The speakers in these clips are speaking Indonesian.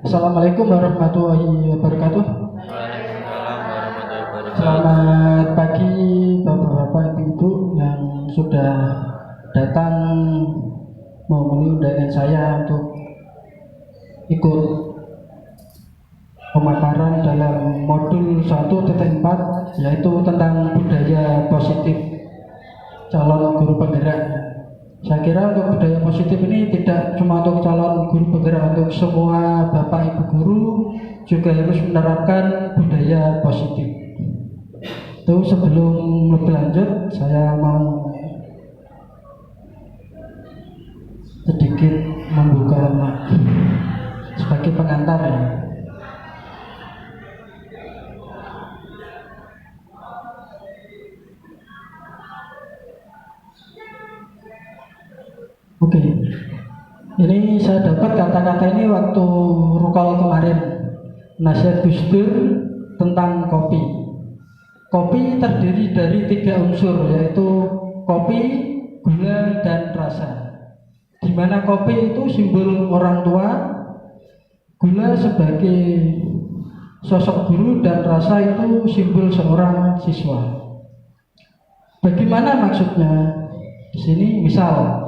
Assalamualaikum warahmatullahi wabarakatuh. Waalaikumsalam warahmatullahi wabarakatuh. Selamat pagi bapak-bapak, ibu-ibu yang sudah datang memenuhi undangan saya untuk ikut pemaparan dalam modul 1.4, yaitu tentang budaya positif calon guru penggerak. Saya kira untuk budaya positif ini tidak cuma untuk calon guru penggerak, untuk semua bapak ibu guru juga harus menerapkan budaya positif. Itu sebelum lebih lanjut, saya mau sedikit membuka sebagai pengantar ya. Oke, ini saya dapat kata-kata ini waktu rukol kemarin, nasihat Gus Dur tentang kopi. Kopi terdiri dari 3 unsur, yaitu kopi, gula, dan rasa. Di mana kopi itu simbol orang tua, gula sebagai sosok guru, dan rasa itu simbol seorang siswa. Bagaimana maksudnya? Di sini misal,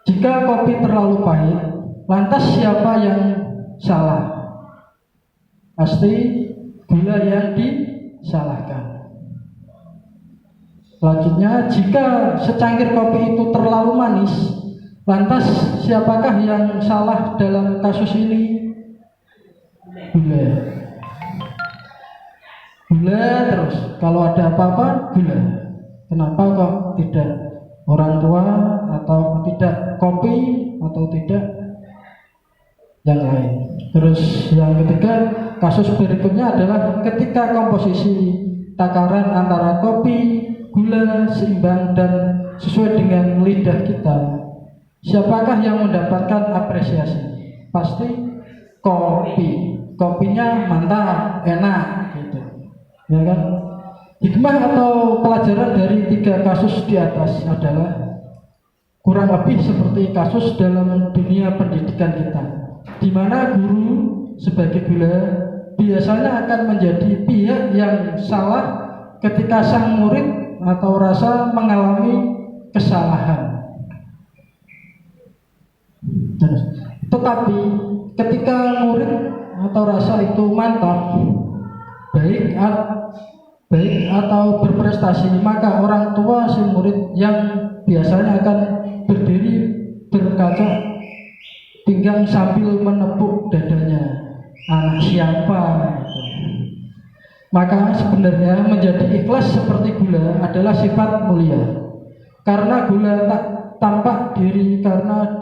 jika kopi terlalu pahit, lantas siapa yang salah? Pasti gula yang disalahkan. Selanjutnya, jika secangkir kopi itu terlalu manis, lantas siapakah yang salah dalam kasus ini? Gula. Gula terus. Kalau ada apa-apa, gula. Kenapa kok tidak orang tua, atau tidak kopi, atau tidak yang lain? Terus yang ketiga, kasus berikutnya adalah ketika komposisi takaran antara kopi, gula seimbang dan sesuai dengan lidah kita, siapakah yang mendapatkan apresiasi? Pasti kopi. Kopinya mantap, enak gitu, ya kan? Hikmah atau pelajaran dari 3 kasus di atas adalah kurang lebih seperti kasus dalam dunia pendidikan kita, di mana guru sebagai gula biasanya akan menjadi pihak yang salah ketika sang murid atau rasa mengalami kesalahan. Tetapi ketika murid atau rasa itu mantap, baik atau berprestasi, maka orang tua si murid yang biasanya akan berdiri berkaca pinggang sambil menepuk dadanya. Anak siapa? Maka sebenarnya menjadi ikhlas seperti gula adalah sifat mulia. Karena gula tak tampak diri karena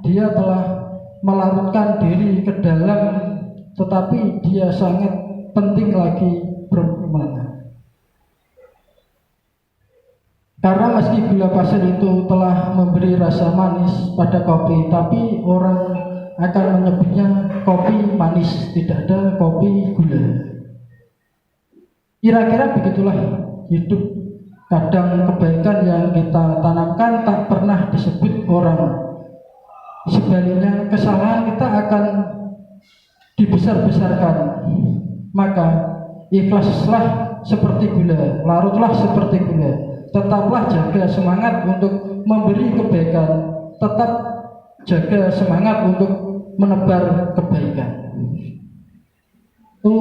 dia telah melarutkan diri ke dalam, tetapi dia sangat penting lagi bermakna. Karena meski gula pasir itu telah memberi rasa manis pada kopi, tapi orang akan menyebutnya kopi manis, tidak ada kopi gula. Kira-kira begitulah hidup. Kadang kebaikan yang kita tanamkan tak pernah disebut orang. Sebaliknya kesalahan kita akan dibesar-besarkan. Maka ikhlaslah seperti gula, larutlah seperti gula. Tetaplah jaga semangat untuk memberi kebaikan, tetap jaga semangat untuk menebar kebaikan. Itu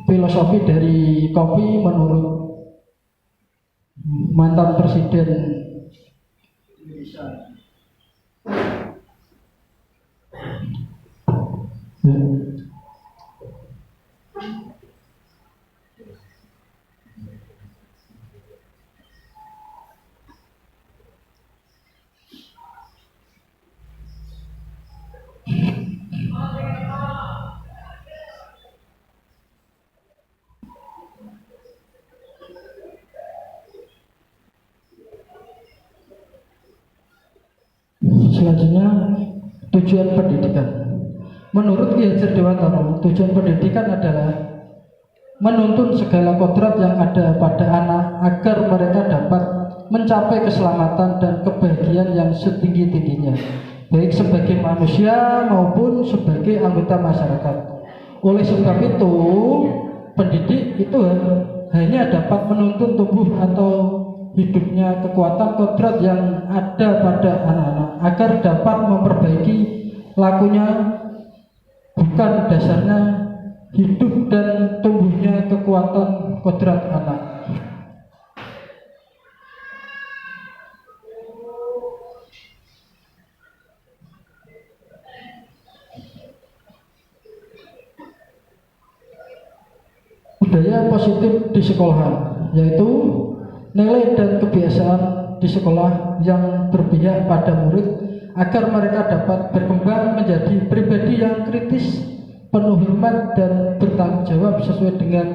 filosofi dari kopi menurut mantan presiden Indonesia. Selanjutnya, tujuan pendidikan. Menurut Ki Hajar Dewantara, tujuan pendidikan adalah menuntun segala kodrat yang ada pada anak agar mereka dapat mencapai keselamatan dan kebahagiaan yang setinggi-tingginya. baik sebagai manusia maupun sebagai anggota masyarakat. Oleh sebab itu, pendidik itu hanya dapat menuntun tubuh atau hidupnya kekuatan kodrat yang ada pada anak-anak agar dapat memperbaiki lakunya, bukan dasarnya hidup dan tumbuhnya kekuatan kodrat anak. Budaya positif di sekolahan, yaitu nilai dan kebiasaan di sekolah yang berpihak pada murid agar mereka dapat berkembang menjadi pribadi yang kritis, penuh hormat dan bertanggung jawab sesuai dengan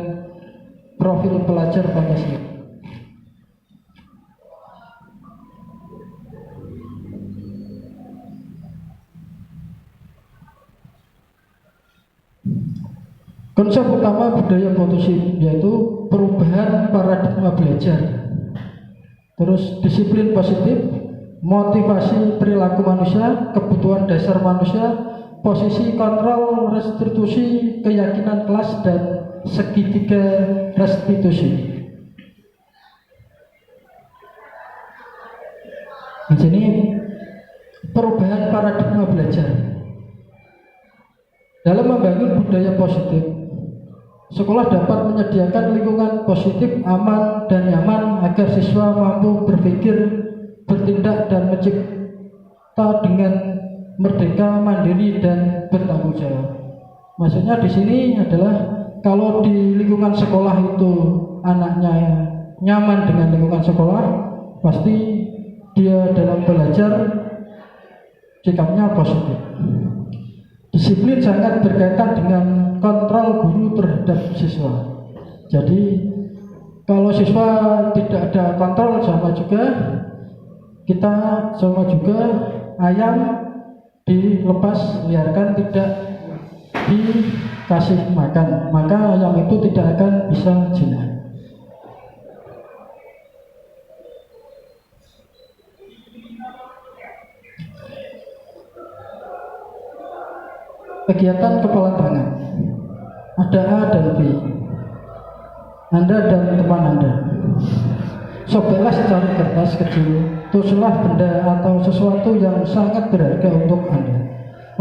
profil pelajar Pancasila. Konsep utama budaya positif yaitu perubahan paradigma belajar. Terus disiplin positif, motivasi perilaku manusia, kebutuhan dasar manusia, posisi kontrol restitusi, keyakinan kelas dan segitiga restitusi. Di sini perubahan paradigma belajar. Dalam membangun budaya positif, sekolah dapat menyediakan lingkungan positif, aman, dan nyaman agar siswa mampu berpikir, bertindak, dan mencipta dengan merdeka, mandiri, dan bertanggung jawab. Maksudnya di sini adalah kalau di lingkungan sekolah itu anaknya nyaman dengan lingkungan sekolah, pasti dia dalam belajar sikapnya positif. Disiplin sangat berkaitan dengan kontrol guru terhadap siswa. Jadi kalau siswa tidak ada kontrol, sama juga ayam dilepas liarkan, tidak dikasih makan, maka ayam itu tidak akan bisa jinak. Kegiatan kepala tangan, ada A dan B. Anda dan teman Anda, sobeklah secari kertas kecil, tulislah benda atau sesuatu yang sangat berharga untuk Anda.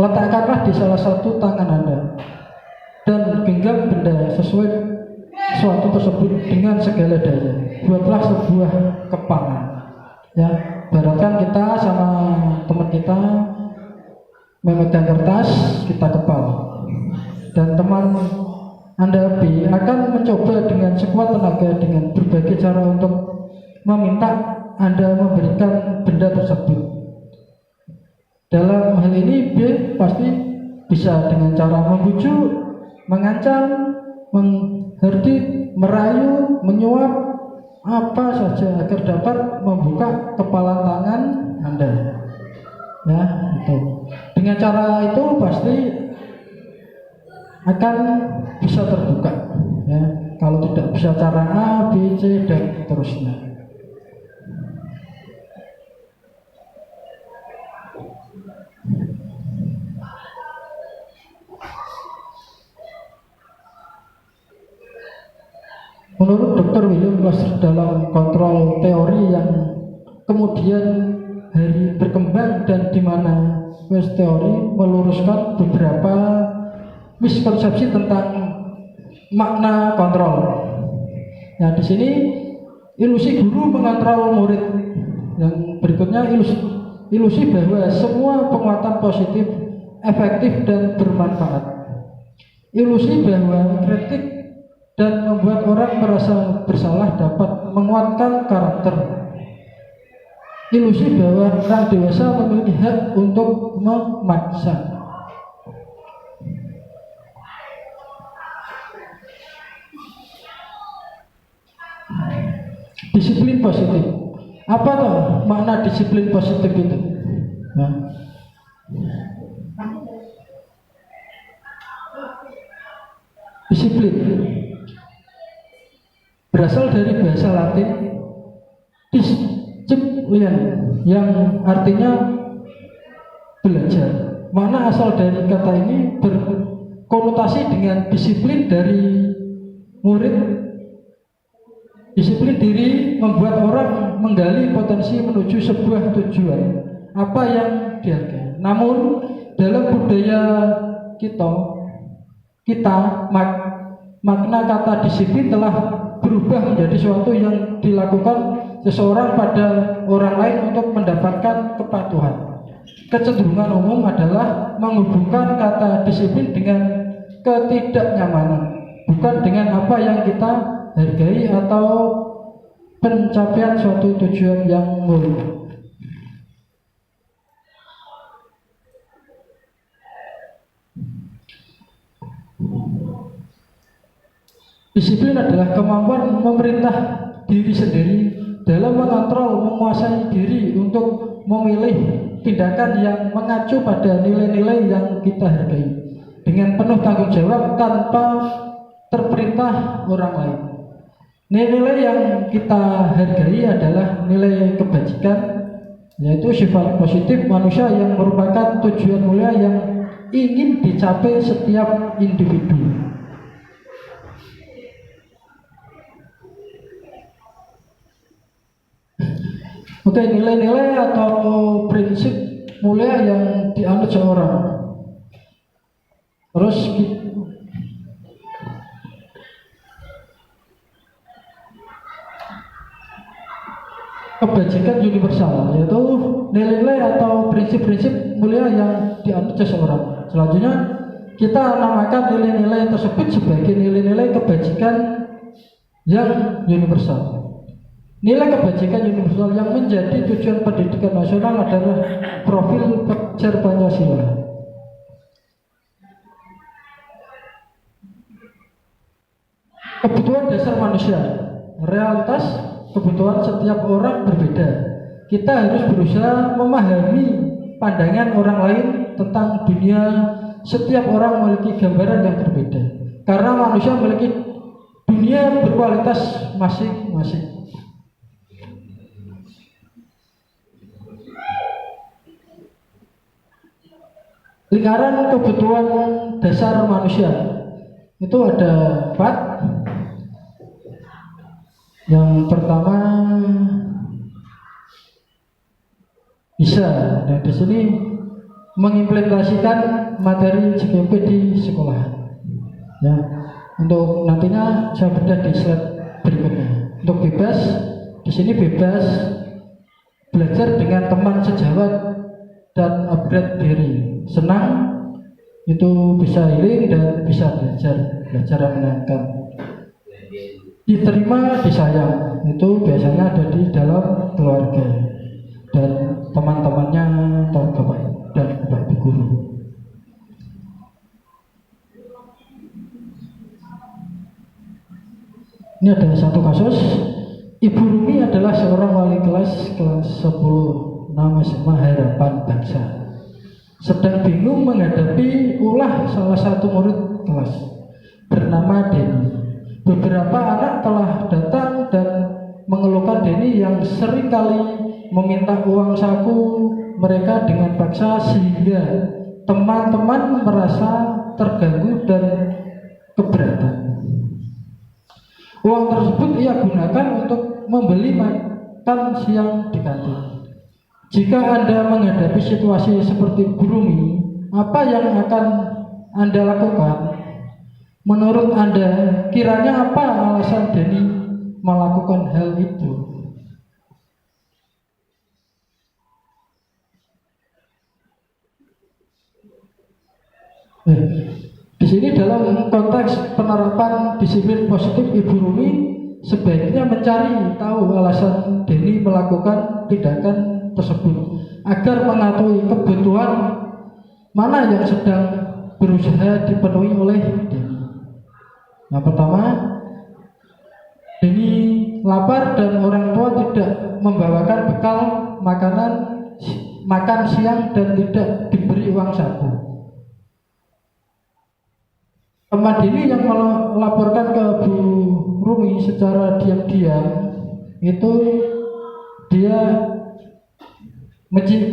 Letakkanlah di salah satu tangan Anda dan genggam benda sesuai sesuatu tersebut dengan segala daya. Buatlah sebuah kepangan. Ya, baratkan kita sama teman kita memegang kertas, kita kepal, dan teman Anda B akan mencoba dengan sekuat tenaga dengan berbagai cara untuk meminta Anda memberikan benda tersebut. Dalam hal ini B pasti bisa dengan cara membujuk, mengancam, mengherdik, merayu, menyuap, apa saja agar dapat membuka kepala tangan Anda. Ya, itu. Dengan cara itu pasti akan bisa terbuka. Ya, kalau tidak bisa cara A, B, C dan seterusnya. Menurut Dr. William Glasser dalam kontrol teori yang kemudian hari berkembang dan di mana West teori meluruskan beberapa miskonsepsi tentang makna kontrol. Nah, di sini ilusi guru mengontrol murid. Yang berikutnya ilusi bahwa semua penguatan positif efektif dan bermanfaat. Ilusi bahwa kritik dan membuat orang merasa bersalah dapat menguatkan karakter. Ilusi bahwa orang dewasa memiliki hak untuk memaksa. Disiplin positif. Apa toh makna disiplin positif itu? Nah. Disiplin berasal dari bahasa Latin disciplina yang artinya belajar. Mana asal dari kata ini berkonotasi dengan disiplin dari murid, disiplin diri membuat orang menggali potensi menuju sebuah tujuan apa yang dihargai. Namun dalam budaya kita makna kata disiplin telah berubah menjadi sesuatu yang dilakukan seseorang pada orang lain untuk mendapatkan kepatuhan. Kecenderungan umum adalah menghubungkan kata disiplin dengan ketidaknyamanan, bukan dengan apa yang kita hargai atau pencapaian suatu tujuan yang mulia. Disiplin adalah kemampuan memerintah diri sendiri dalam mengontrol, menguasai diri untuk memilih tindakan yang mengacu pada nilai-nilai yang kita hargai dengan penuh tanggung jawab tanpa terperintah orang lain. Nilai-nilai yang kita hargai adalah nilai kebajikan, yaitu sifat positif manusia yang merupakan tujuan mulia yang ingin dicapai setiap individu. Oke, nilai-nilai atau prinsip mulia yang dianut seorang. Terus kebajikan universal, yaitu nilai-nilai atau prinsip-prinsip mulia yang dianut seseorang. Selanjutnya kita namakan nilai-nilai tersebut sebagai nilai-nilai kebajikan yang universal. Nilai kebajikan universal yang menjadi tujuan pendidikan nasional adalah profil pelajar Pancasila. Kebutuhan dasar manusia, realitas kebutuhan setiap orang berbeda. Kita harus berusaha memahami pandangan orang lain tentang dunia. Setiap orang memiliki gambaran yang berbeda, karena manusia memiliki dunia berkualitas masing-masing. Lingkaran kebutuhan dasar manusia itu ada 4. Yang pertama bisa, dan di sini mengimplementasikan materi JKP di sekolah. Ya, untuk nantinya saya bedah di slide berikutnya. Untuk bebas, di sini bebas belajar dengan teman sejawat dan upgrade diri. Senang itu bisa healing dan bisa belajar yang menyenangkan. Diterima, disayang itu biasanya ada di dalam keluarga dan teman-temannya atau bapak dan bapak guru. Ini ada satu kasus. Ibu Rumi adalah seorang wali kelas 10 nama SMA Harapan Bangsa. Sedang bingung menghadapi ulah salah satu murid kelas bernama Denny. Beberapa anak telah datang dan mengeluhkan Denny yang seringkali meminta uang saku mereka dengan paksa, sehingga teman-teman merasa terganggu dan keberatan. Uang tersebut ia gunakan untuk membeli makan siang di kantin. Jika Anda menghadapi situasi seperti Bu Rumi, apa yang akan Anda lakukan? Menurut Anda, kiranya apa alasan Denny melakukan hal itu? Di sini dalam konteks penerapan disiplin positif, Ibu Rumi sebaiknya mencari tahu alasan Denny melakukan tindakan tersebut agar mengetahui kebutuhan mana yang sedang berusaha dipenuhi oleh Denny. Yang pertama, Denny lapar dan orang tua tidak membawakan bekal makan siang dan tidak diberi uang saku. Teman Denny yang melaporkan ke Bu Rumi secara diam-diam itu dia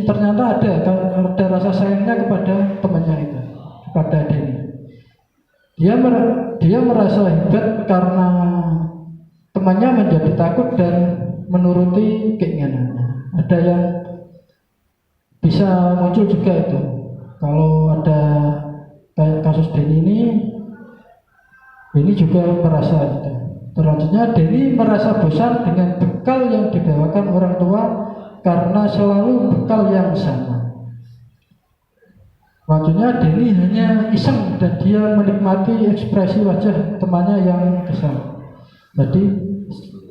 ternyata ada rasa sayangnya kepada temannya itu, kepada Denny. Dia merasa hebat karena temannya menjadi takut dan menuruti keinginannya. Ada yang bisa muncul juga itu. Kalau ada kayak kasus Denny ini juga merasa itu. Selanjutnya Denny merasa bosan dengan bekal yang dibawakan orang tua karena selalu bekal yang sama. Selanjutnya Denny hanya iseng dan dia menikmati ekspresi wajah temannya yang kesal. Jadi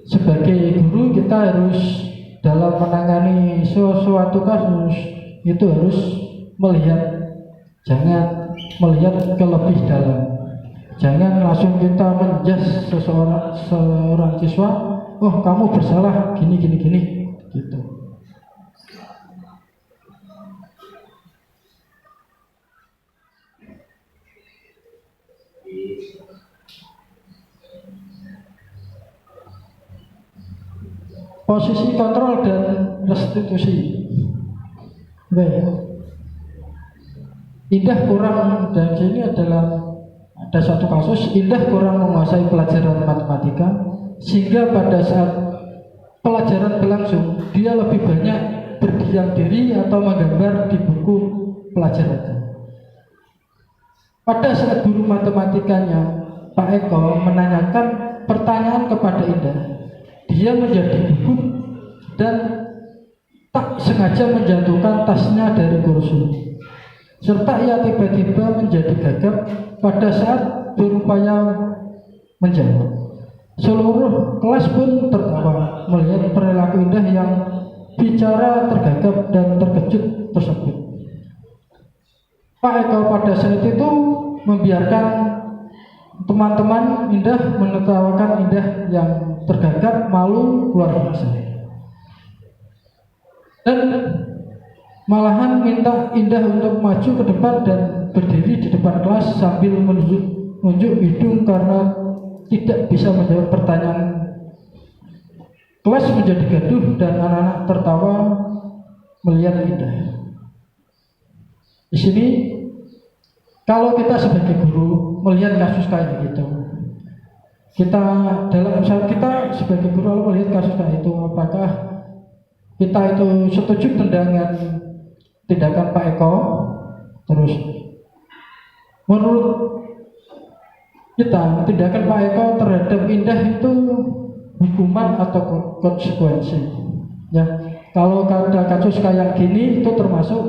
sebagai guru kita harus dalam menangani suatu kasus itu harus melihat, jangan melihat ke lebih dalam. Jangan langsung kita menjas seorang siswa, oh kamu bersalah gini gitu. Posisi kontrol dan restitusi. Indah kurang, dan sini adalah ada satu kasus, Indah kurang menguasai pelajaran matematika sehingga pada saat pelajaran berlangsung dia lebih banyak berdiam diri atau menggambar di buku pelajaran. Pada saat guru matematikanya Pak Eko menanyakan pertanyaan kepada Indah, dia menjadi gugup dan tak sengaja menjatuhkan tasnya dari kursi, serta ia tiba-tiba menjadi gagap pada saat berupaya menjawab. Seluruh kelas pun tertawa melihat perilaku Indah yang bicara tergagap dan terkejut tersebut. Pak Eko pada saat itu membiarkan teman-teman Indah menertawakan Indah yang tergagap malu luar biasa, dan malahan minta Indah untuk maju ke depan dan berdiri di depan kelas sambil menunjuk hidung karena tidak bisa menjawab pertanyaan. Kelas menjadi gaduh dan anak-anak tertawa melihat Indah. Di sini kalau kita sebagai guru melihat kasus kayak gitu, kita sebagai guru kalau melihat kasus kayak itu, apakah kita itu setuju dengan tindakan Pak Eko? Terus menurut kita tindakan Pak Eko terhadap Indah itu hukuman atau konsekuensi? Ya, kalau ada kasus kayak gini itu termasuk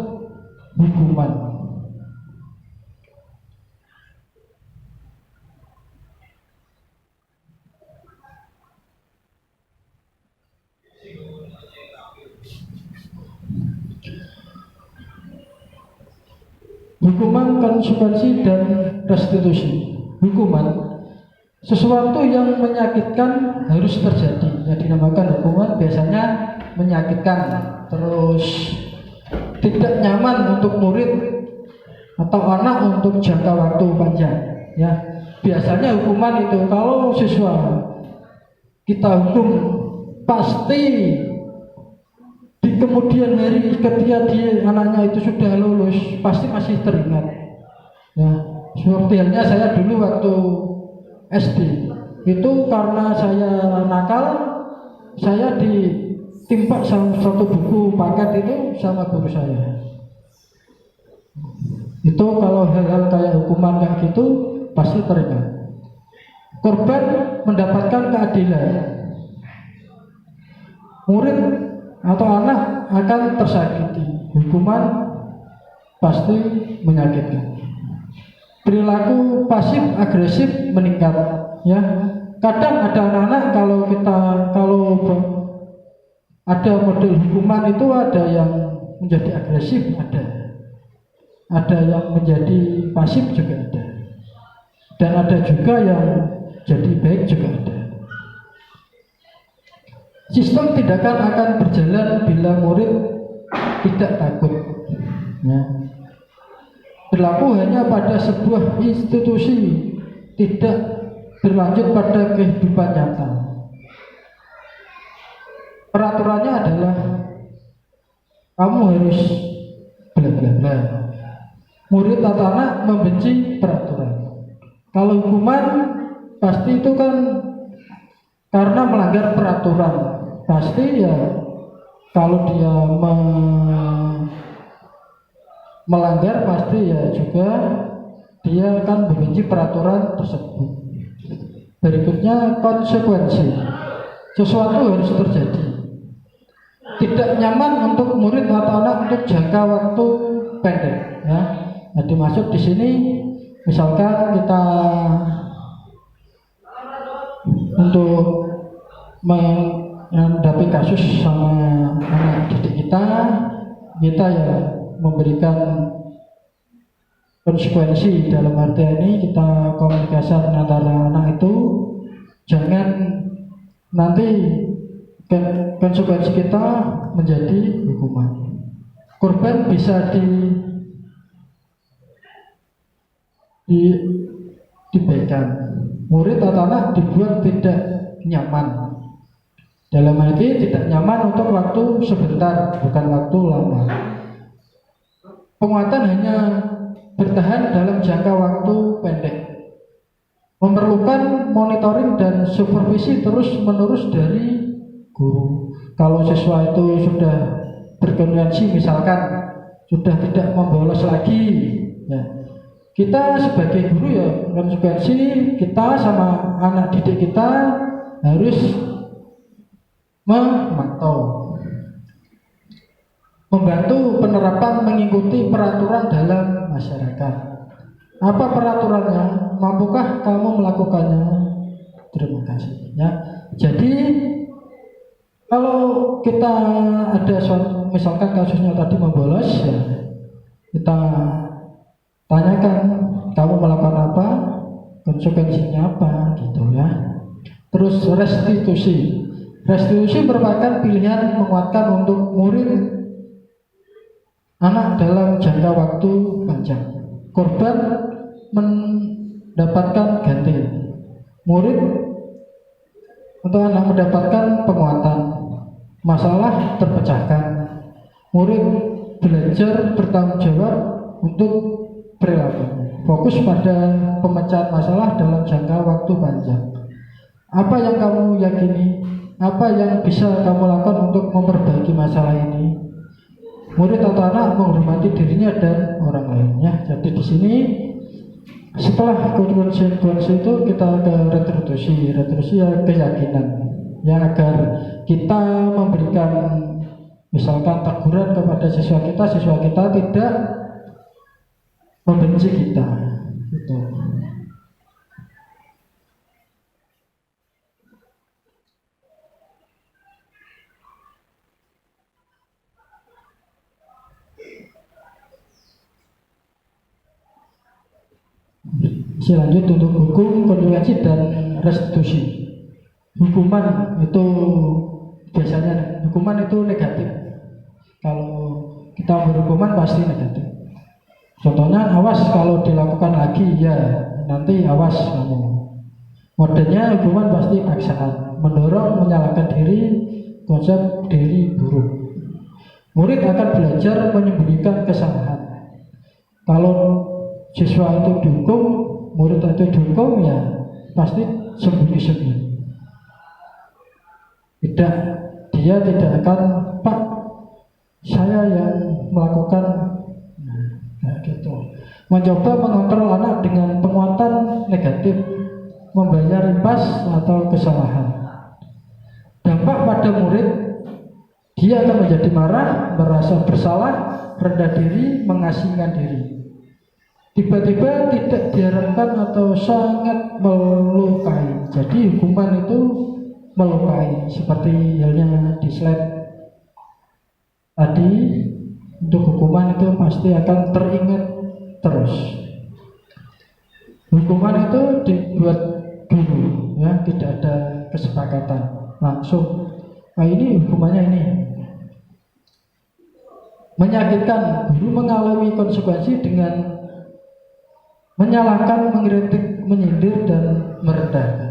hukuman. Hukuman, konsekuensi, dan restitusi. Hukuman, sesuatu yang menyakitkan harus terjadi. Yang dinamakan hukuman biasanya menyakitkan, terus tidak nyaman untuk murid atau anak untuk jangka waktu panjang. Ya, biasanya hukuman itu kalau siswa kita hukum pasti di kemudian hari ketika anaknya itu sudah lulus pasti masih teringat. Ya, seperti halnya saya dulu waktu SD itu karena saya nakal, saya ditimpa sama satu buku paket itu sama guru saya. Itu kalau hal-hal kayak hukuman kayak gitu pasti teringat. Korban mendapatkan keadilan, murid atau anak akan tersakiti. Hukuman pasti menyakitkan. Perilaku pasif agresif meningkat. Ya, kadang ada anak-anak kalau ada model hukuman itu ada yang menjadi agresif, ada yang menjadi pasif juga ada, dan ada juga yang jadi baik juga ada. Sistem tindakan akan berjalan bila murid tidak takut. Ya. Berlaku hanya pada sebuah institusi, tidak berlanjut pada kehidupan nyata. Peraturannya adalah kamu harus bla bla bla. Murid atau anak membenci peraturan. Kalau hukuman pasti itu kan karena melanggar peraturan. Pasti ya kalau dia melanggar pasti ya juga dia akan membenci peraturan tersebut. Berikutnya konsekuensi. Sesuatu harus terjadi. Tidak nyaman untuk murid atau anak untuk jangka waktu pendek, ya. Jadi masuk di sini, misalkan kita untuk menghadapi kasus sama anak didik kita ya memberikan konsekuensi. Dalam arti ini kita komunikasi antara anak itu, jangan nanti konsekuensi kita menjadi hukuman. Korban bisa dibaikan. Murid atau anak dibuat tidak nyaman. Dalam arti tidak nyaman untuk waktu sebentar, bukan waktu lama. Penguatan hanya bertahan dalam jangka waktu pendek. Memerlukan monitoring dan supervisi terus-menerus dari guru. Kalau siswa itu sudah berkonsentrasi, misalkan sudah tidak membolos lagi, ya, kita sebagai guru ya konsekuensi kita sama anak didik kita harus memantau, membantu penerapan mengikuti peraturan dalam masyarakat. Apa peraturannya? Mampukah kamu melakukannya? Terima kasih. Ya, jadi kalau kita ada suatu, misalkan kasusnya tadi membolos, ya, kita tanyakan kamu melakukan apa, konsekuensinya apa, gitu ya. Terus restitusi. Restitusi merupakan pilihan menguatkan untuk murid anak dalam jangka waktu panjang. Korban mendapatkan ganti, murid atau anak mendapatkan penguatan, masalah terpecahkan, murid belajar bertanggung jawab untuk perilakunya, fokus pada pemecahan masalah dalam jangka waktu panjang. Apa yang kamu yakini? Apa yang bisa kamu lakukan untuk memperbaiki masalah ini? Murid atau anak menghormati dirinya dan orang lainnya. Jadi di sini setelah konsekuensi itu kita ke retribusi. Retribusi ya keyakinan, ya, agar kita memberikan misalkan teguran kepada siswa kita tidak membenci kita. Gitu. Selanjut untuk hukum, konsekuensi dan restitusi. Hukuman itu biasanya hukuman itu negatif. Kalau kita berhukuman pasti negatif. Contohnya awas kalau dilakukan lagi, ya nanti awas kamu. Modelnya hukuman pasti paksaan, mendorong menyalahkan diri, konsep diri buruk. Murid akan belajar menyembunyikan kesalahan. Kalau siswa itu dihukum, murid itu dihukum, ya pasti sembunyi-sembunyi. Dia tidak akan, Pak, saya yang melakukan, gitu. Mencoba mengontrol anak dengan penguatan negatif, membayar impas atau kesalahan. Dampak pada murid, dia akan menjadi marah, merasa bersalah, rendah diri, mengasingkan diri. Tiba-tiba tidak diharapkan atau sangat melukai. Jadi hukuman itu melukai, seperti halnya di slide tadi. Untuk hukuman itu pasti akan teringat terus. Hukuman itu dibuat dulu, ya, tidak ada kesepakatan langsung. Nah, ini hukumannya ini menyakitkan. Guru mengalami konsekuensi dengan menyalahkan, mengkritik, menyindir, dan merendahkan.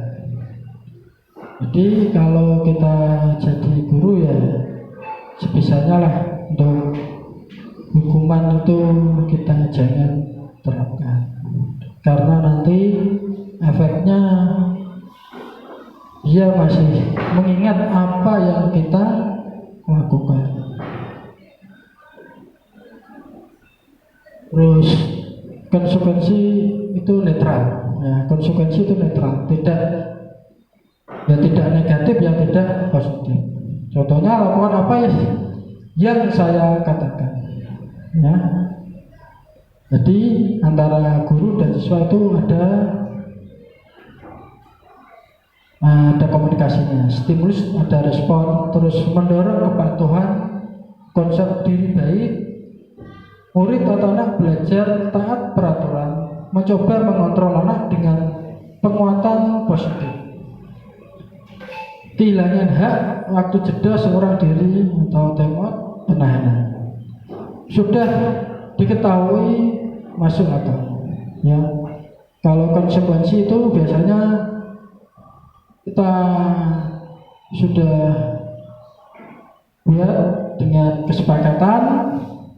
Jadi kalau kita jadi guru ya sebisanya lah untuk hukuman itu kita jangan terapkan, karena nanti efeknya dia masih mengingat apa yang kita lakukan. Terus konsekuensi itu netral, ya, konsekuensi itu netral, tidak negatif, ya tidak positif. Contohnya lakukan apa ya yang saya katakan, ya. Jadi antara guru dan siswa itu ada komunikasinya, stimulus, ada respon, terus mendorong kepatuhan, konsep diri baik, murid atau anak belajar taat peraturan, mencoba mengontrol anak dengan penguatan positif, kehilangan hak, waktu jeda seorang diri atau temot, penahanan. Sudah diketahui masuk akal, ya. Kalau konsekuensi itu biasanya kita sudah buat dengan kesepakatan.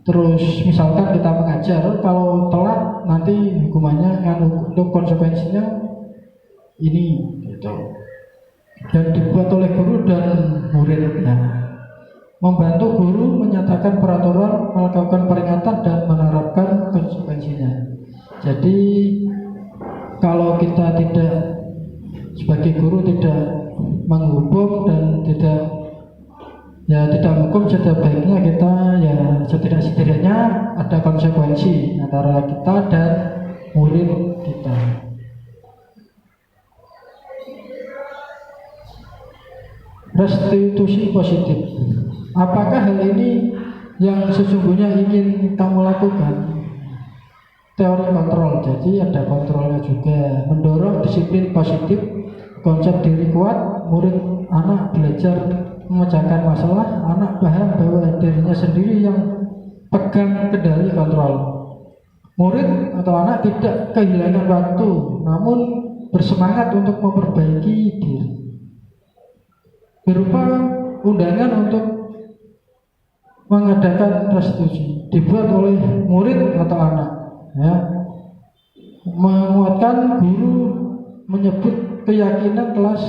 Terus misalkan kita mengajar, kalau telat nanti hukumannya untuk konsekuensinya ini, gitu. Dan dibuat oleh guru dan muridnya, membantu guru menyatakan peraturan, melakukan peringatan dan menerapkan konsekuensinya. Jadi kalau kita sebagai guru tidak menghukum dan tidak menghukum, sebaiknya kita setidaknya ada konsekuensi antara kita dan murid kita. Restitusi positif. Apakah hal ini yang sesungguhnya ingin kamu lakukan? Teori kontrol. Jadi ada kontrolnya juga. Mendorong disiplin positif, konsep diri kuat, murid anak belajar memecahkan masalah, anak paham bahwa dirinya sendiri yang pegang kendali kontrol. Murid atau anak tidak kehilangan waktu, namun bersemangat untuk memperbaiki diri. Berupa undangan untuk mengadakan restitusi dibuat oleh murid atau anak, ya. Menguatkan guru menyebut keyakinan kelas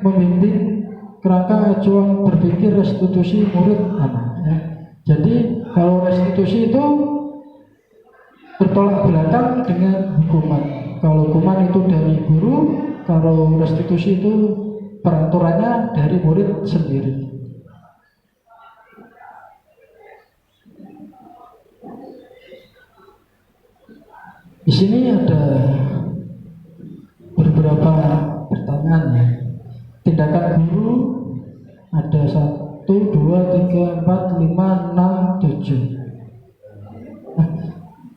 membimbing kerangka acuan berpikir restitusi murid anak, ya. Jadi kalau restitusi itu bertolak belakang dengan hukuman. Kalau hukuman itu dari guru, kalau restitusi itu peraturannya dari murid sendiri. Di sini ada beberapa pertanyaan, ya. Tindakan guru ada 1, 2, 3, 4, 5, 6, 7.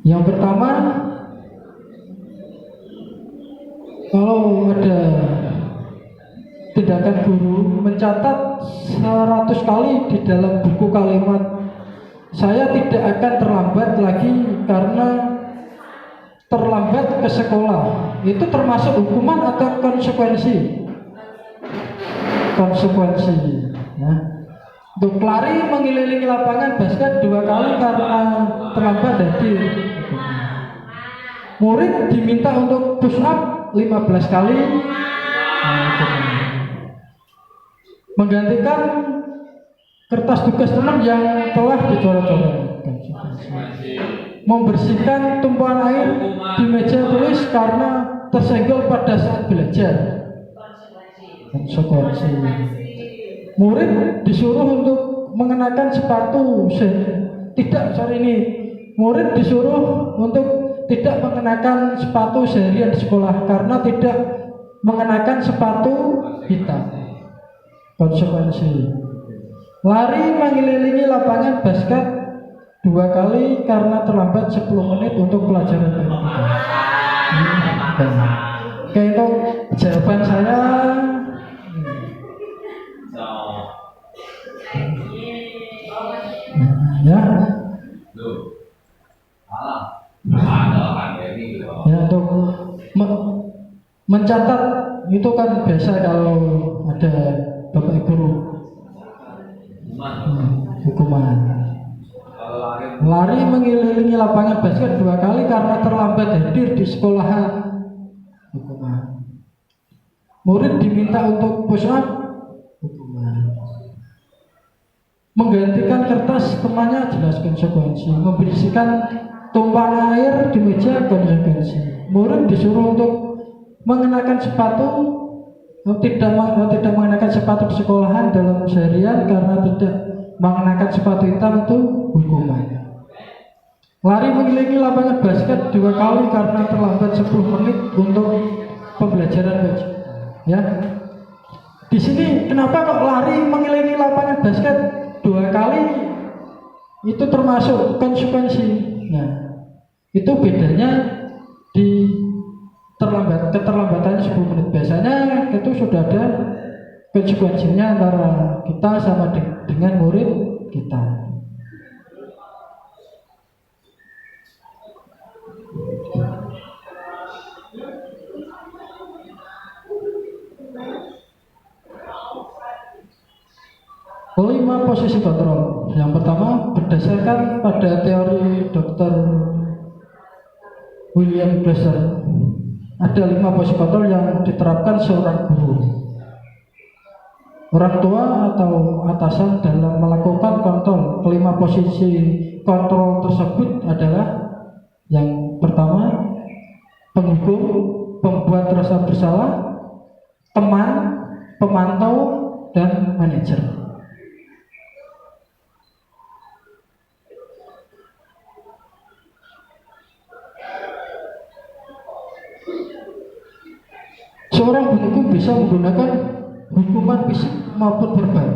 Yang pertama, kalau ada tindakan guru mencatat 100 kali di dalam buku kalimat, saya tidak akan terlambat lagi karena terlambat ke sekolah, itu termasuk hukuman atau konsekuensi? Konsekuensi, ya. Untuk lari mengelilingi lapangan basket 2 kali karena terlambat hadir. Murid diminta untuk push up 15 kali. Menggantikan kertas tugas teman yang telah dicoret-coret. Membersihkan tumpuan air di meja tulis karena tersenggol pada saat belajar. Konsekuensi. Murid disuruh untuk mengenakan sepatu murid disuruh untuk tidak mengenakan sepatu seharian di sekolah karena tidak mengenakan sepatu hitam. Konsekuensi. Lari mengelilingi lapangan basket 2 kali karena terlambat 10 menit untuk pelajaran berikutnya. Oke, itu jawaban saya. Ya. Ya, untuk mencatat itu kan biasa kalau ada bapak guru hukuman. lari mengelilingi lapangan basket 2 kali karena terlambat hadir di sekolahan, hukuman. Murid diminta untuk push up, hukuman. Menggantikan kertas temannya, jelas konsekuensi. Membersihkan tumpahan air di meja, konsekuensi. Murid disuruh untuk mengenakan sepatu, tidak mengenakan sepatu di sekolahan dalam seharian karena tidak mengenakan sepatu hitam, itu hukuman. Lari mengelilingi lapangan basket 2 kali karena terlambat 10 menit untuk pembelajaran wajib. Ya, di sini kenapa kok lari mengelilingi lapangan basket 2 kali? Itu termasuk konsekuensi. Nah, itu bedanya di keterlambatannya 10 menit. Biasanya itu sudah ada konsekuensinya antara kita sama dengan murid kita. Kelima, posisi kontrol. Yang pertama, berdasarkan pada teori Dr. William Glasser, ada 5 posisi kontrol yang diterapkan seorang guru. Orang tua atau atasan dalam melakukan kontrol. Kelima posisi kontrol tersebut adalah: yang pertama, penghukum, pembuat rasa bersalah, teman, pemantau, dan manajer. Seorang penghukum bisa menggunakan hukuman fisik maupun verbal.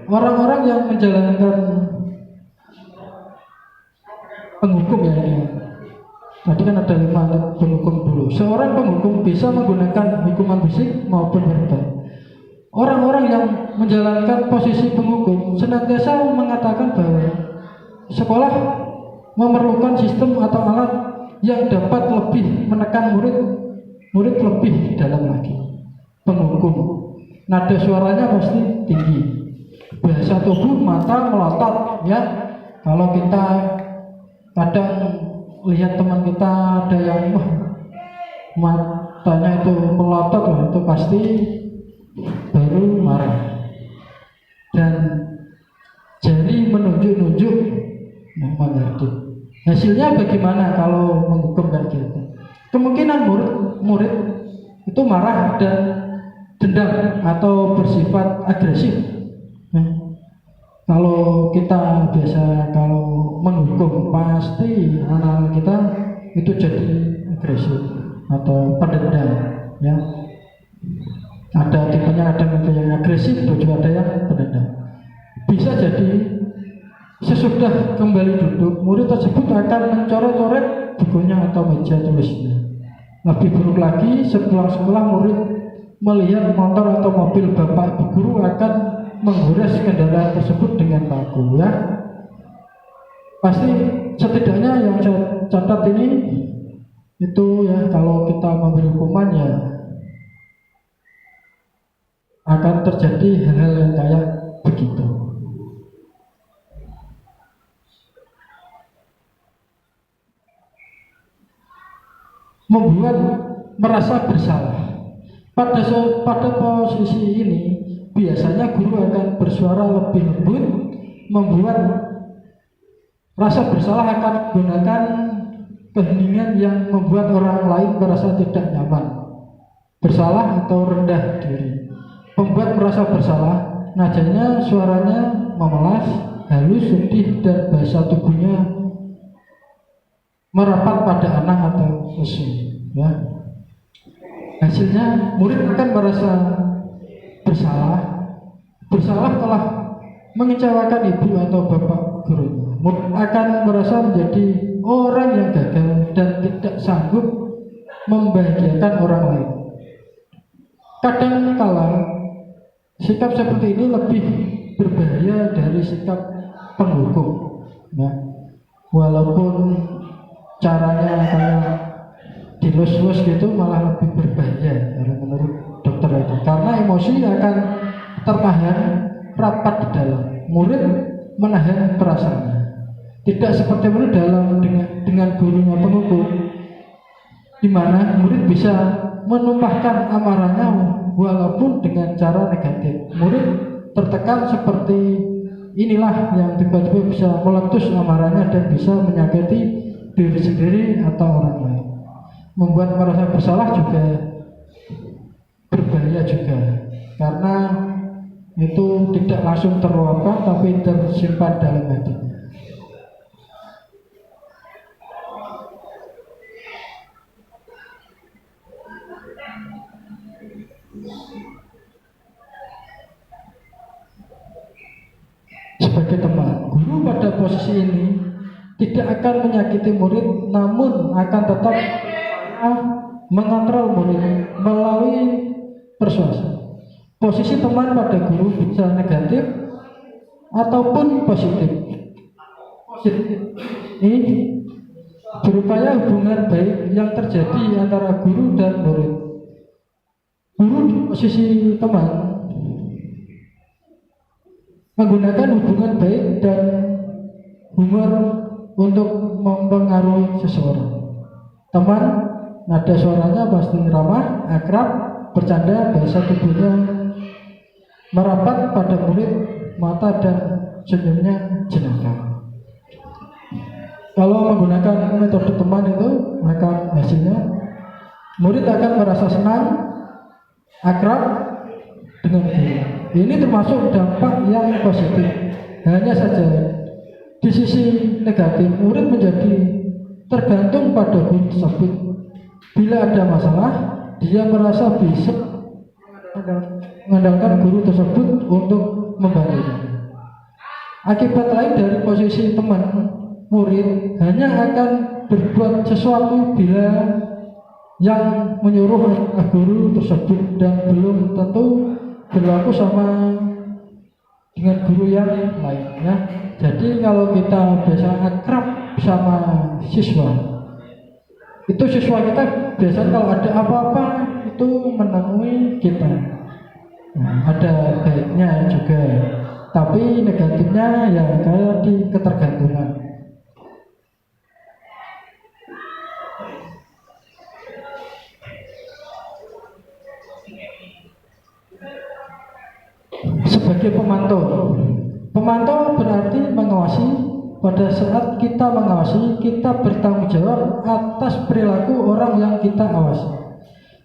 Orang-orang yang menjalankan penghukum, ya ini. Tadi kan ada 5 penghukum dulu. Seorang penghukum bisa menggunakan hukuman fisik maupun verbal. Orang-orang yang menjalankan posisi penghukum senantiasa mengatakan bahwa sekolah memerlukan sistem atau alat yang dapat lebih menekan murid lebih dalam lagi. Penghukum, nada suaranya pasti tinggi, bahasa tubuh, mata melotot, ya. Kalau kita kadang lihat teman kita ada yang matanya itu melotot, itu pasti baru marah. Dan jari menunjuk-nunjuk, mengerti. Hasilnya bagaimana kalau menghukum kayak gitu? Kemungkinan murid itu marah dan dendam atau bersifat agresif. Kalau kita biasa kalau menghukum, pasti anak-anak kita itu jadi agresif atau pendendam, ya. Ada tipenya, ada yang agresif, juga ada yang pendendam. Bisa jadi sesudah kembali duduk, murid tersebut akan mencoret-coret bukunya atau meja tulisnya. Lebih buruk lagi, sepulang sekolah murid melihat motor atau mobil bapak ibu guru akan menggores kendaraan tersebut dengan paku, ya. Pasti setidaknya yang saya catat ini itu, ya, kalau kita memberi hukuman, ya akan terjadi hal-hal yang kayak begitu. Membuat merasa bersalah. Pada posisi ini biasanya guru akan bersuara lebih lembut. Membuat rasa bersalah akan menggunakan keheningan yang membuat orang lain merasa tidak nyaman, bersalah atau rendah diri. Pembuat merasa bersalah, nadanya suaranya memelas, halus, sedih, dan bahasa tubuhnya merapat pada anak atau lesu, ya. Hasilnya murid akan merasa bersalah telah mengecewakan ibu atau bapak gurunya. Murid akan merasa menjadi orang yang gagal dan tidak sanggup membahagiakan orang lain. Kadang kala sikap seperti ini lebih berbahaya dari sikap penghukum, ya. Walaupun caranya kayak dilus-lus gitu, malah lebih berbahaya menurut dokter itu, karena emosi akan tertahan rapat di dalam. Murid menahan perasaannya. Tidak seperti murid dengan gurunya pengukur, di mana murid bisa menumpahkan amarahnya walaupun dengan cara negatif. Murid tertekan seperti inilah yang tiba-tiba bisa meletus amarahnya dan bisa menyakiti diri sendiri atau orang lain. Membuat merasa bersalah juga berbahaya juga, karena itu tidak langsung terluapkan tapi tersimpan dalam hati. Sebagai teman, guru pada posisi ini tidak akan menyakiti murid, namun akan tetap mengontrol murid melalui persuasi. Posisi teman pada guru bisa negatif ataupun positif. Ini berupaya hubungan baik yang terjadi antara guru dan murid. Guru di posisi teman menggunakan hubungan baik dan humor untuk mempengaruhi seseorang. Teman, nada suaranya pasti ramah, akrab, bercanda, bahasa tubuhnya merapat pada murid, mata dan senyumnya jenaka. Kalau menggunakan metode teman itu, maka hasilnya murid akan merasa senang, akrab dengan guru. Ini termasuk dampak yang positif. Hanya saja di sisi negatif, murid menjadi tergantung pada guru tersebut. Bila ada masalah, dia merasa bisa mengandalkan guru tersebut untuk membantunya. Akibat lain dari posisi teman, murid hanya akan berbuat sesuatu bila yang menyuruh guru tersebut dan belum tentu berlaku sama dengan guru yang lain, ya. Jadi kalau kita biasa akrab sama siswa, itu siswa kita biasanya kalau ada apa-apa itu menemui kita. Nah, ada baiknya juga, tapi negatifnya ya kayak di ketergantungan. Sebagai pemantau berarti mengawasi. Pada saat kita mengawasi, kita bertanggung jawab atas perilaku orang yang kita awasi.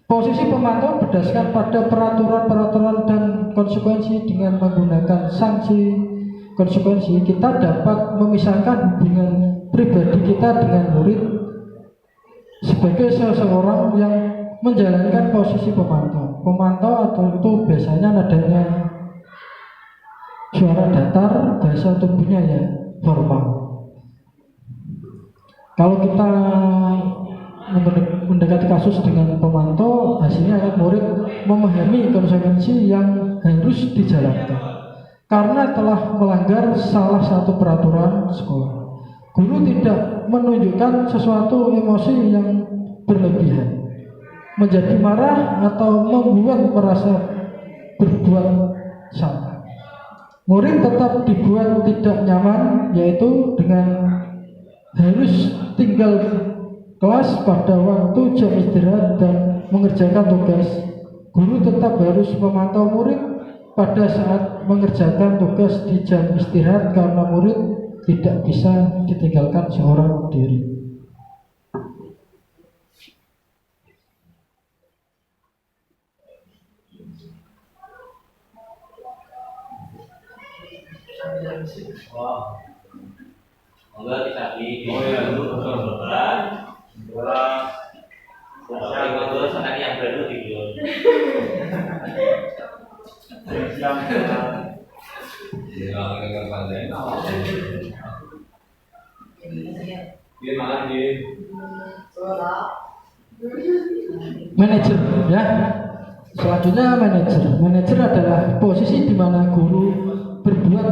Posisi pemantau berdasarkan pada peraturan-peraturan dan konsekuensi. Dengan menggunakan sanksi konsekuensi, kita dapat memisahkan hubungan pribadi kita dengan murid sebagai seseorang yang menjalankan posisi pemantau. Pemantau atau itu biasanya nadanya suara datar, bahasa tubuhnya ya formal. Kalau kita mendekati kasus dengan pemantau, hasilnya akan murid memahami konsekuensi yang harus dijalankan karena telah melanggar salah satu peraturan sekolah. Guru tidak menunjukkan sesuatu emosi yang berlebihan, menjadi marah atau membuat merasa berbuat salah. Murid tetap dibuat tidak nyaman, yaitu dengan harus tinggal kelas pada waktu jam istirahat dan mengerjakan tugas. Guru tetap harus memantau murid pada saat mengerjakan tugas di jam istirahat karena murid tidak bisa ditinggalkan seorang diri. Enggak kita di dulu berat kalau itu sekali yang baru video Manajer, ya. Selanjutnya manajer adalah posisi di mana guru berbuat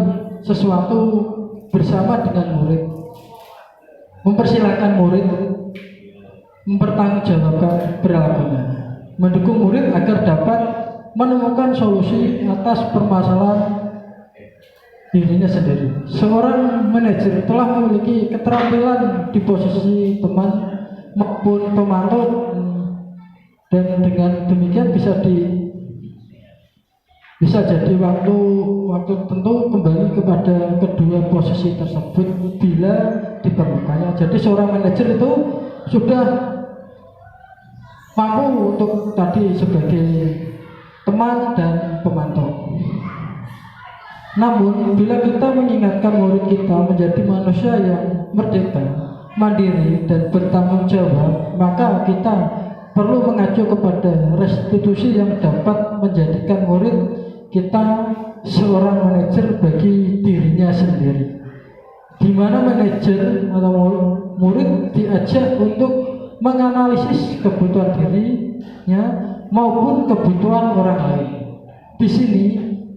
sesuatu bersama dengan murid, mempersilahkan murid mempertanggungjawabkan perilakunya, mendukung murid agar dapat menemukan solusi atas permasalahan dirinya sendiri. Seorang manajer telah memiliki keterampilan di posisi teman maupun pemantau, dan dengan demikian bisa jadi waktu tentu kembali kepada kedua posisi tersebut bila diperlukannya. Jadi seorang manajer itu sudah mampu untuk tadi sebagai teman dan pemantau. Namun bila kita mengingatkan murid kita menjadi manusia yang merdeka, mandiri dan bertanggung jawab, maka kita perlu mengacu kepada restitusi yang dapat menjadikan murid kita seorang manajer bagi dirinya sendiri, di mana manajer atau murid diajak untuk menganalisis kebutuhan dirinya maupun kebutuhan orang lain. Di sini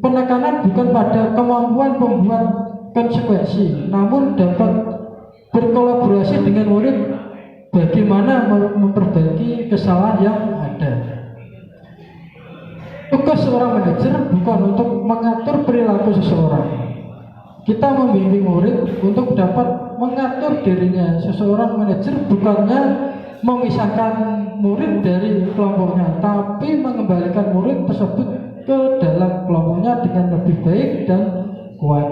penekanan bukan pada kemampuan membuat konsekuensi, namun dapat berkolaborasi dengan murid bagaimana memperbaiki kesalahan yang ada. Tugas seorang manajer bukan untuk mengatur perilaku seseorang. Kita membimbing murid untuk dapat mengatur dirinya. Seseorang manajer bukannya memisahkan murid dari kelompoknya, tapi mengembalikan murid tersebut ke dalam kelompoknya dengan lebih baik dan kuat.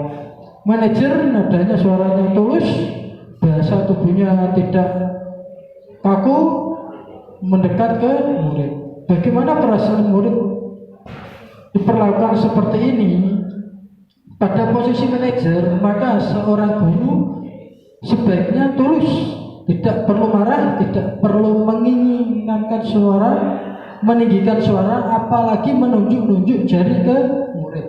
Manajer nadanya suaranya tulus, bahasa tubuhnya tidak kaku, mendekat ke murid. Bagaimana perasaan murid diperlakukan seperti ini pada posisi manajer, maka seorang guru sebaiknya tulus, tidak perlu marah, tidak perlu menginginkan suara, meninggikan suara, apalagi menunjuk-nunjuk jari ke murid,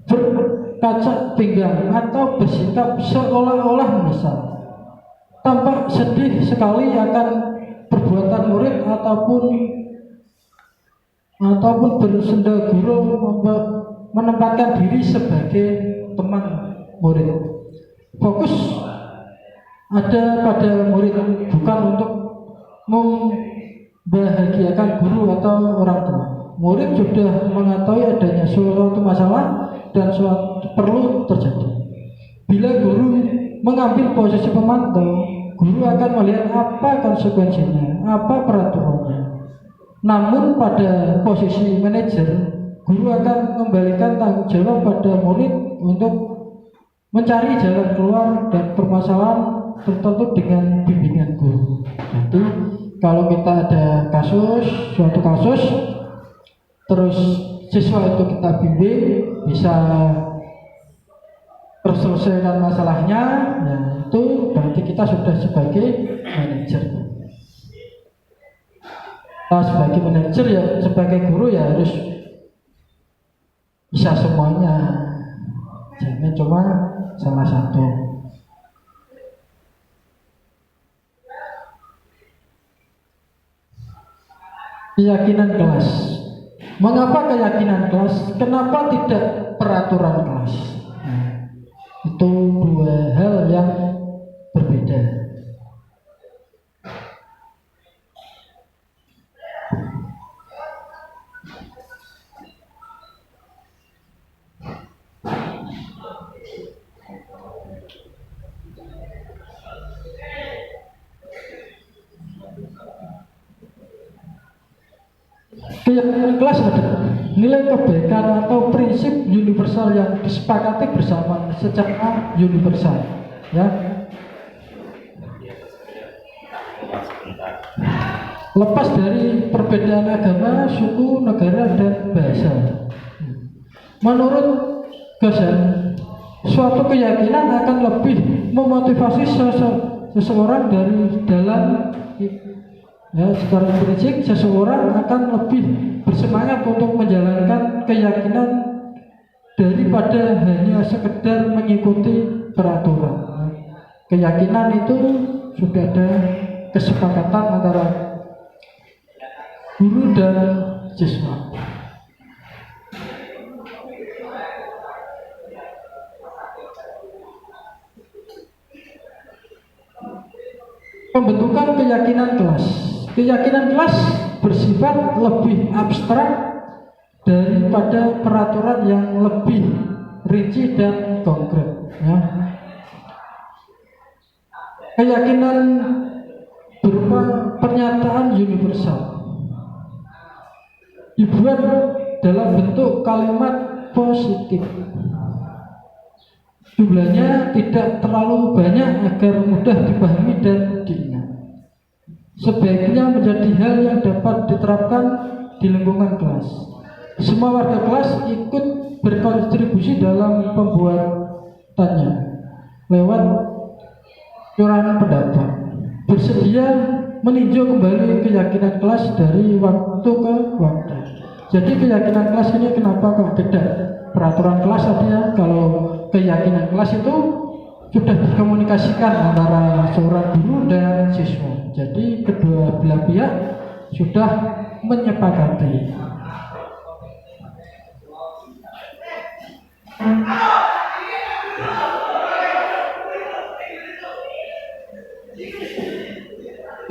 berkaca pinggang atau bersikap seolah-olah menyesal. Tampak sedih sekali akan perbuatan murid ataupun bersenda guru menempatkan diri sebagai teman murid. Fokus ada pada murid, bukan untuk membahagiakan guru atau orang tua. Murid sudah mengetahui adanya suatu masalah dan suatu perlu terjadi. Bila guru mengambil posisi pemantau, guru akan melihat apa konsekuensinya, apa peraturannya. Namun pada posisi manajer, guru akan mengembalikan tanggung jawab pada murid untuk mencari jalan keluar dan permasalahan tertentu dengan bimbingan guru. Jadi kalau kita ada suatu kasus, terus siswa itu kita bimbing bisa terselesaikan masalahnya, nah itu berarti kita sudah sebagai manajer. Kita sebagai manajer ya, sebagai guru ya harus bisa semuanya, jangan cuma salah satu. Keyakinan kelas. Mengapa keyakinan kelas? Kenapa tidak peraturan kelas? Nah, itu dua hal yang berbeda. Keyakinan kelas adalah nilai kebaikan atau prinsip universal yang disepakati bersama secara universal, ya. Lepas dari perbedaan agama, suku, negara, dan bahasa. Menurut Goshen, suatu keyakinan akan lebih memotivasi seseorang dari dalam. Ya, secara prinsip seseorang akan lebih bersemangat untuk menjalankan keyakinan daripada hanya sekedar mengikuti peraturan. Keyakinan itu sudah ada kesepakatan antara guru dan siswa. Pembentukan keyakinan kelas. Keyakinan kelas bersifat lebih abstrak daripada peraturan yang lebih rinci dan konkret. Ya. Keyakinan berupa pernyataan universal dibuat dalam bentuk kalimat positif. Jumlahnya tidak terlalu banyak agar mudah dipahami dan diingat. Sebaiknya menjadi hal yang dapat diterapkan di lingkungan kelas. Semua warga kelas ikut berkontribusi dalam pembuatannya lewat curahan pendapat. Bersedia meninjau kembali keyakinan kelas dari waktu ke waktu. Jadi keyakinan kelas ini kenapa kok beda? Peraturan kelas tadi ya, kalau keyakinan kelas itu sudah dikomunikasikan antara seorang guru dan siswa. Jadi kedua belah pihak sudah menyepakati.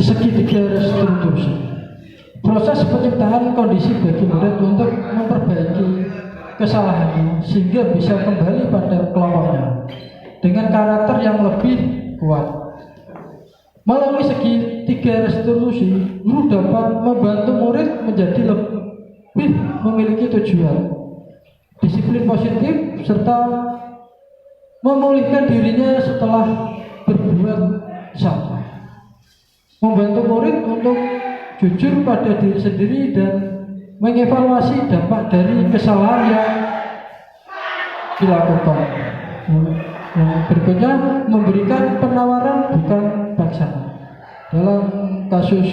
Segitiga restitusi. Proses penciptaan kondisi bagi murid untuk memperbaiki kesalahannya sehingga bisa kembali pada kelompoknya dengan karakter yang lebih kuat. Melalui segitiga restitusi, guru dapat membantu murid menjadi lebih memiliki tujuan, disiplin positif, serta memulihkan dirinya setelah berbuat salah. Membantu murid untuk jujur pada diri sendiri dan mengevaluasi dampak dari kesalahan yang dilakukan. Yang berikutnya, memberikan penawaran bukan paksaan. Dalam kasus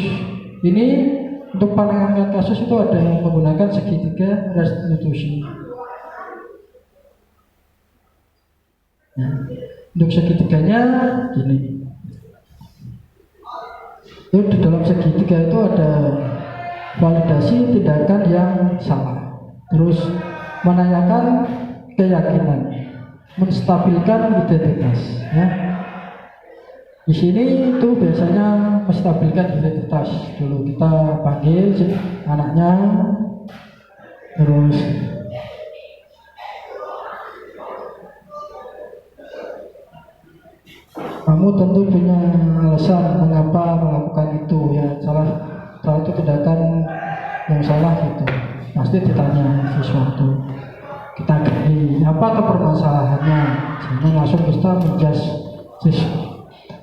ini, untuk penanganan kasus itu ada yang menggunakan segitiga restitusi. Untuk segitiganya gini. Itu di dalam segitiga itu ada validasi tindakan yang salah, terus menanyakan keyakinan, menstabilkan identitas. Ya. Di sini itu biasanya menstabilkan identitas. Dulu kita panggil anaknya, terus kamu tentu punya alasan mengapa melakukan itu ya, salah itu tindakan yang salah gitu. Pasti ditanya sesuatu. Kita gali apa tuh permasalahannya. Jangan langsung kita menjas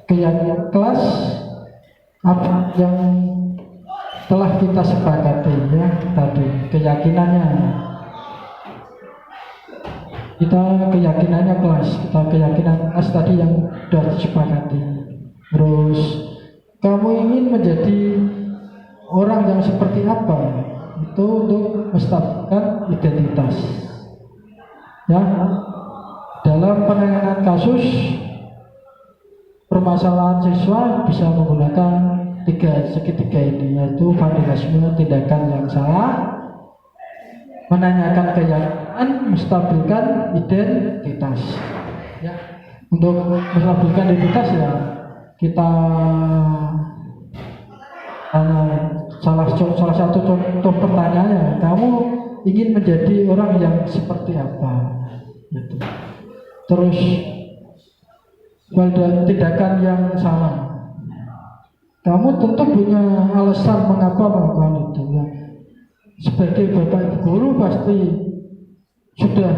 keyakinan kelas apa yang telah kita sepakati ya tadi keyakinannya. Kita keyakinannya kelas, kita keyakinan kelas tadi yang sudah disepakati. Terus kamu ingin menjadi orang yang seperti apa? Itu untuk menstabilkan identitas. Ya, dalam penanganan kasus permasalahan siswa bisa menggunakan segitiga ini, yaitu validasi tindakan yang salah, menanyakan keyakinan, menstabilkan identitas. Ya, untuk menstabilkan identitas ya kita salah satu contoh pertanyaannya, kamu ingin menjadi orang yang seperti apa? Gitu. Terus tindakan yang salah, kamu tentu punya alasan mengapa melakukan itu ya. Sebagai bapak ibu guru pasti sudah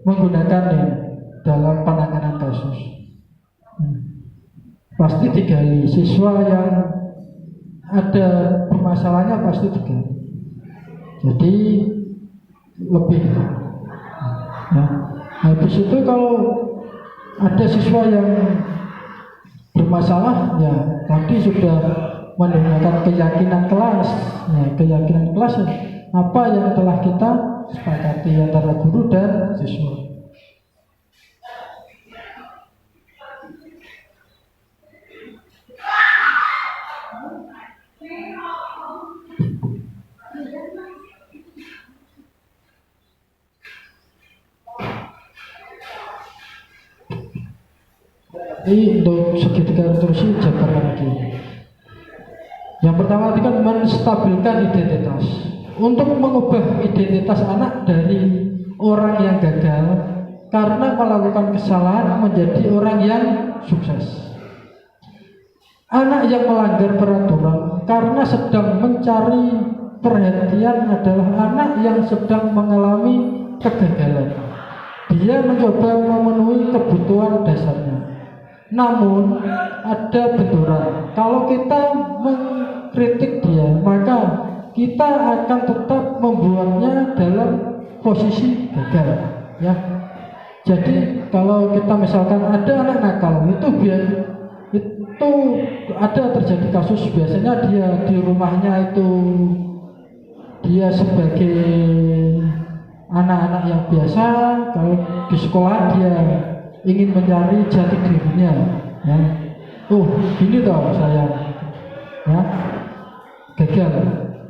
menggunakannya dalam penanganan kasus. Pasti digali, siswa yang ada permasalahannya pasti digali. Jadi lebih ya. Habis itu kalau ada siswa yang bermasalah ya tadi sudah menggunakan keyakinan kelas. Nah, keyakinan kelas apa yang telah kita sepakati antara guru dan siswa. Ini untuk segitiga restitusi jabar lagi. Yang pertama tadi kan menstabilkan identitas. Untuk mengubah identitas anak dari orang yang gagal karena melakukan kesalahan menjadi orang yang sukses. Anak yang melanggar peraturan karena sedang mencari perhatian adalah anak yang sedang mengalami kegagalan. Dia mencoba memenuhi kebutuhan dasarnya. Namun ada benturan. Kalau kita mengkritik dia, maka kita akan tetap membuatnya dalam posisi gagal. Ya. Jadi kalau kita misalkan ada anak nakal, itu ada terjadi kasus, biasanya dia di rumahnya itu dia sebagai anak-anak yang biasa, kalau di sekolah dia ingin mencari jati dirinya, ya. Gini toh saya, ya, gagal,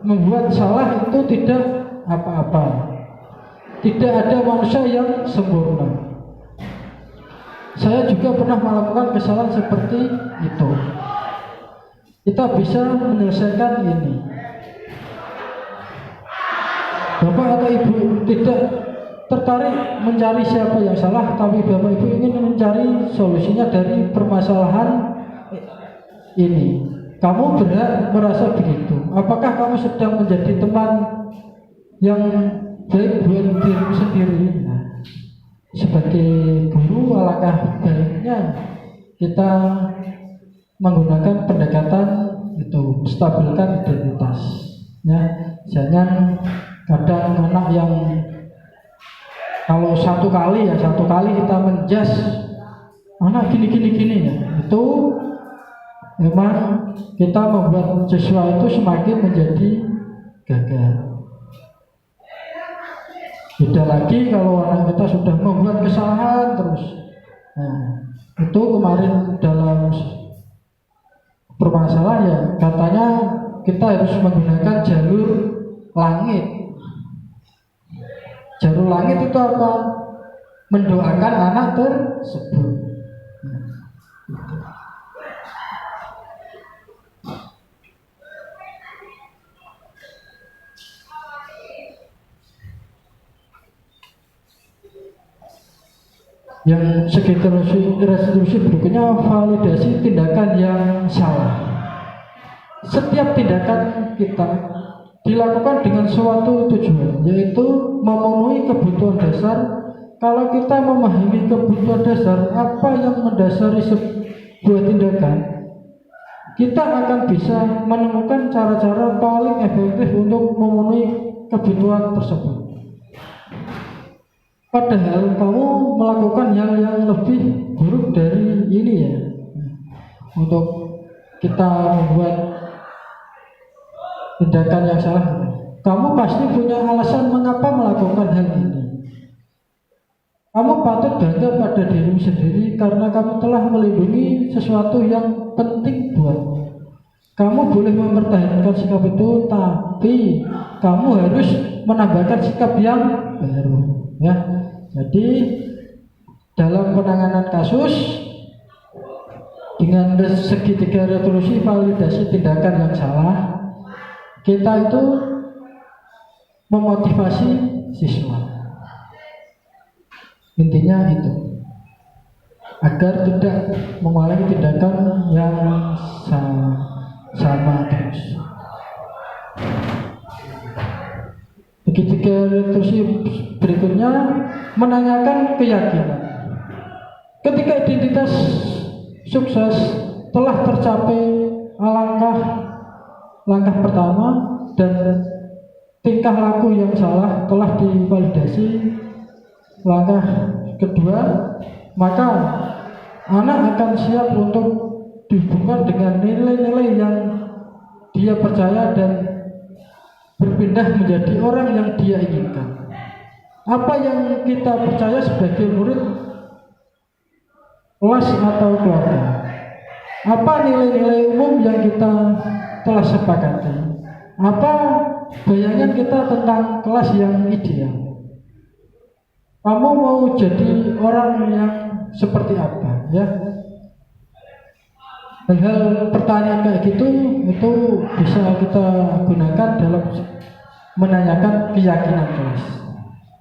membuat salah itu tidak apa-apa. Tidak ada manusia yang sempurna. Saya juga pernah melakukan kesalahan seperti itu. Kita bisa menyelesaikan ini. Bapak atau Ibu tidak tertarik mencari siapa yang salah, tapi Bapak Ibu ingin mencari solusinya dari permasalahan ini. Kamu berhak merasa begitu. Apakah kamu sedang menjadi teman yang baik buat dirimu sendiri? Nah, sebagai guru, alangkah baiknya kita menggunakan pendekatan itu, stabilkan identitas. Ya, jangan kadang anak yang kalau satu kali kita menjas anak gini ya, itu memang kita membuat siswa itu semakin menjadi gagal. Beda lagi kalau anak kita sudah membuat kesalahan terus. Nah, itu kemarin dalam permasalahan ya, katanya kita harus menggunakan jalur langit. Jalur langit itu apa? Mendoakan anak tersebut. Yang segi restitusi berikutnya, validasi tindakan yang salah. Setiap tindakan kita dilakukan dengan suatu tujuan, yaitu memenuhi kebutuhan dasar. Kalau kita memahami kebutuhan dasar, apa yang mendasari sebuah tindakan, kita akan bisa menemukan cara-cara paling efektif untuk memenuhi kebutuhan tersebut. Padahal kamu melakukan hal yang lebih buruk dari ini ya. Untuk kita membuat tindakan yang salah, kamu pasti punya alasan mengapa melakukan hal ini. Kamu patut bangga pada dirimu sendiri karena kamu telah melindungi sesuatu yang penting buatmu. Kamu boleh mempertahankan sikap itu, tapi kamu harus menambahkan sikap yang baru, ya. Jadi dalam penanganan kasus dengan segitiga revolusi validasi tindakan yang salah, kita itu memotivasi siswa. Intinya itu, agar tidak mengulangi tindakan yang sama terus. Segitiga revolusi berikutnya menanyakan keyakinan. Ketika identitas sukses telah tercapai, langkah pertama dan tingkah laku yang salah telah divalidasi, langkah kedua, maka anak akan siap untuk dihubungkan dengan nilai-nilai yang dia percaya dan berpindah menjadi orang yang dia inginkan. Apa yang kita percaya sebagai murid kelas atau keluarga? Apa nilai-nilai umum yang kita telah sepakati? Apa bayangan kita tentang kelas yang ideal? Kamu mau jadi orang yang seperti apa? Ya, hal-hal pertanyaan kayak gitu itu bisa kita gunakan dalam menanyakan keyakinan kelas.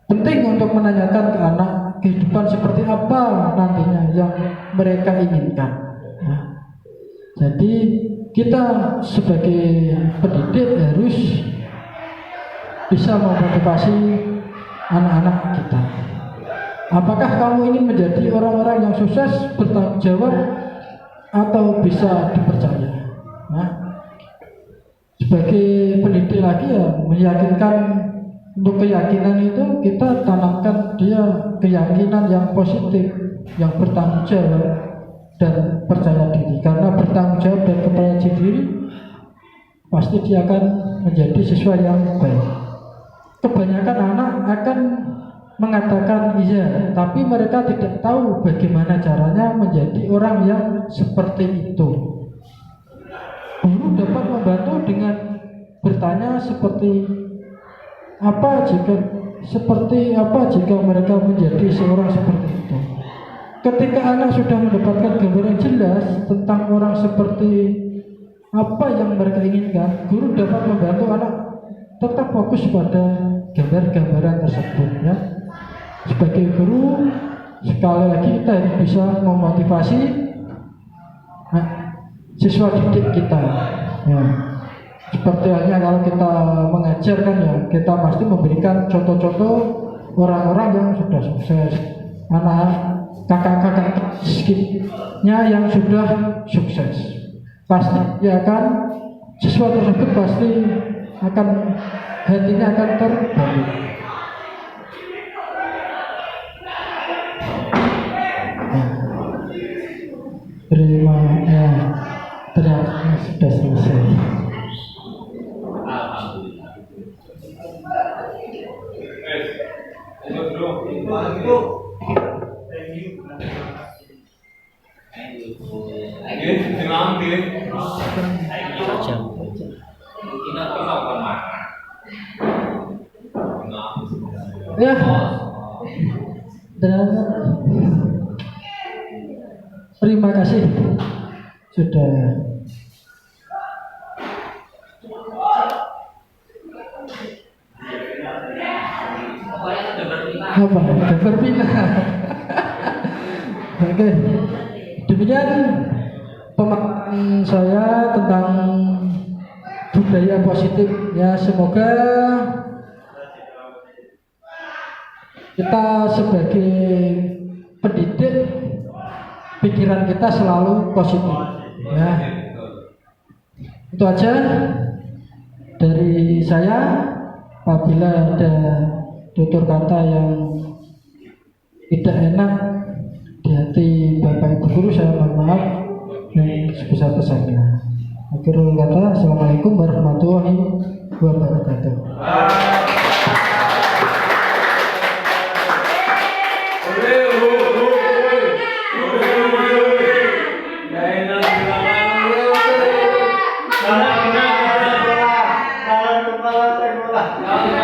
Penting untuk menanyakan ke anak kehidupan seperti apa nantinya yang mereka inginkan. Nah, jadi kita sebagai pendidik harus bisa memotivasi anak-anak kita. Apakah kamu ingin menjadi orang-orang yang sukses, bertanggung jawab, atau bisa dipercaya? Nah, sebagai pendidik lagi ya meyakinkan, untuk keyakinan itu kita tanamkan dia keyakinan yang positif, yang bertanggung jawab dan percaya diri. Karena bertanggung jawab dan percaya diri pasti dia akan menjadi siswa yang baik. Kebanyakan anak akan mengatakan iya, tapi mereka tidak tahu bagaimana caranya menjadi orang yang seperti itu. Guru dapat membantu dengan bertanya seperti apa jika mereka menjadi seorang seperti itu. Ketika anak sudah mendapatkan gambaran jelas tentang orang seperti apa yang mereka inginkan, guru dapat membantu anak tetap fokus pada gambar-gambaran tersebut, ya. Sebagai guru, sekali lagi kita harus bisa memotivasi siswa didik kita, ya. Seperti halnya kalau kita mengajarkan, ya, kita pasti memberikan contoh-contoh orang-orang yang sudah sukses, anak kakak-kakak kita yang sudah sukses. Pasti ya kan, siswa tersebut pasti akan hatinya akan terbangun. Terima ya, ternyata sudah selesai. Ya, terima kasih sudah berpindah. Oke, demikian pemaparan saya tentang budaya positif, ya. Semoga kita sebagai pendidik pikiran kita selalu positif, ya. Itu aja dari saya. Apabila ada tutur kata yang tidak enak di hati Bapak Ibu guru, saya mohon maaf yang sebesar-besarnya. Akhirul kata, assalamualaikum warahmatullahi wabarakatuh. Nah,